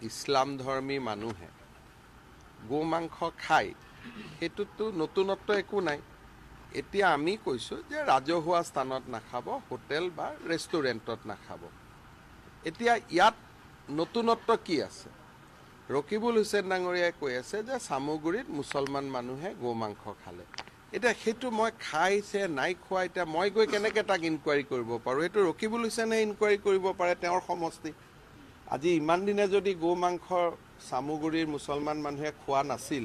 ইছলাম ধৰ্মী মানুহে গো মাংস খায় সেইটোতো নতুনত্ব একো নাই। এতিয়া আমি কৈছোঁ যে ৰাজহুৱা স্থানত নাখাব, হোটেল বা ৰেষ্টুৰেণ্টত নাখাব। এতিয়া ইয়াত নতুনত্ব কি আছে? ৰকিবুল হুছেইন ডাঙৰীয়াই কৈ আছে যে চামগুৰিত মুছলমান মানুহে গো মাংস খালে। এতিয়া সেইটো মই খাইছে নাই খোৱা, এতিয়া মই গৈ কেনেকৈ তাক ইনকুৱাৰী কৰিব পাৰোঁ? সেইটো ৰকিবুল হুছেইনে ইনকুৱাৰী কৰিব পাৰে, তেওঁৰ সমষ্টি। আজি ইমান দিনে যদি গো মাংস চামগুৰিৰ মুছলমান মানুহে খোৱা নাছিল,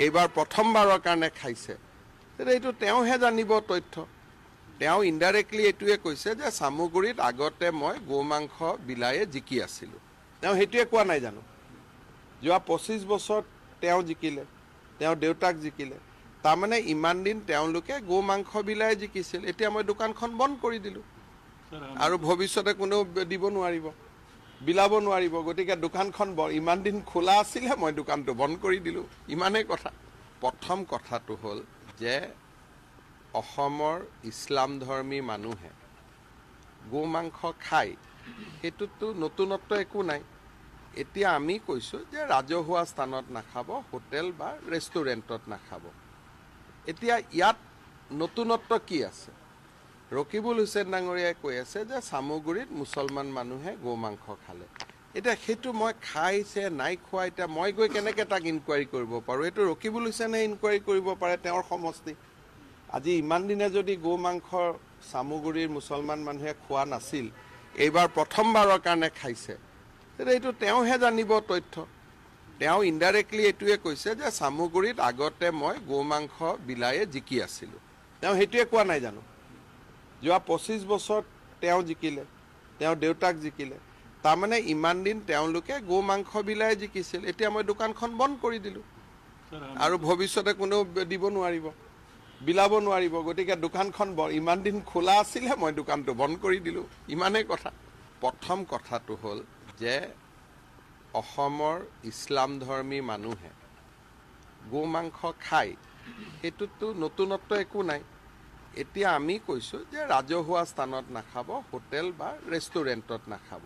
এইবাৰ প্ৰথমবাৰৰ কাৰণে খাইছে, তেতিয়া এইটো তেওঁহে জানিব তথ্য। তেওঁ ইনডাইৰেক্টলি এইটোৱে কৈছে যে চামগুৰিত আগতে মই গো মাংস বিলায়ে জিকি আছিলোঁ। তেওঁ সেইটোৱে কোৱা নাই জানো? যোৱা 25 বছৰত তেওঁ জিকিলে, তেওঁ দেউতাক জিকিলে। তাৰমানে ইমান দিন তেওঁলোকে গো মাংস বিলায়ে জিকিছিল, এতিয়া মই দোকানখন বন্ধ কৰি দিলোঁ আৰু ভৱিষ্যতে কোনেও দিব নোৱাৰিব, বিলাব নোৱাৰিব। গতিকে দোকানখন ইমান দিন খোলা আছিলে, মই দোকানটো বন্ধ কৰি দিলোঁ, ইমানেই কথা। প্ৰথম কথাটো হ'ল যে অসমৰ ইছলাম ধৰ্মী মানুহে গো মাংস খায় সেইটোতো নতুনত্ব একো নাই। এতিয়া আমি কৈছোঁ যে ৰাজহুৱা স্থানত নাখাব, হোটেল বা ৰেষ্টুৰেণ্টত নাখাব। এতিয়া ইয়াত নতুনত্ব কি আছে? ৰকিবুল হুছেইন ডাঙৰীয়াই কৈ আছে যে চামগুৰিত মুছলমান মানুহে গো মাংস খালে। এতিয়া সেইটো মই খাইছে নাই খোৱা, এতিয়া মই গৈ কেনেকৈ তাক ইনকুৱাৰী কৰিব পাৰোঁ? সেইটো ৰকিবুল হুছেইনে ইনকুৱাৰী কৰিব পাৰে, তেওঁৰ সমষ্টি। আজি ইমান দিনে যদি গো মাংস চামগুৰিৰ মুছলমান মানুহে খোৱা নাছিল, এইবাৰ প্ৰথমবাৰৰ কাৰণে খাইছে, তেতিয়া এইটো তেওঁহে জানিব তথ্য। তেওঁ ইনডাইৰেক্টলি এইটোৱে কৈছে যে চামগুৰিত আগতে মই গো মাংস বিলায়ে জিকি আছিলোঁ। তেওঁ সেইটোৱে কোৱা নাই জানো? যোৱা 25 বছৰত তেওঁ জিকিলে, তেওঁ দেউতাক জিকিলে। তাৰমানে ইমান দিন তেওঁলোকে গো মাংস বিলায়ে জিকিছিল, এতিয়া মই দোকানখন বন্ধ কৰি দিলোঁ আৰু ভৱিষ্যতে কোনেও দিব নোৱাৰিব, বিলাব নোৱাৰিব। গতিকে দোকানখন ইমান দিন খোলা আছিলে, মই দোকানটো বন্ধ কৰি দিলোঁ, ইমানেই কথা। প্ৰথম কথাটো হ'ল যে অসমৰ ইছলাম ধৰ্মী মানুহে গো মাংস খায় সেইটোতো নতুনত্ব একো নাই। এতিয়া আমি কৈছোঁ যে ৰাজহুৱা স্থানত নাখাব, হোটেল বা ৰেষ্টুৰেণ্টত নাখাব।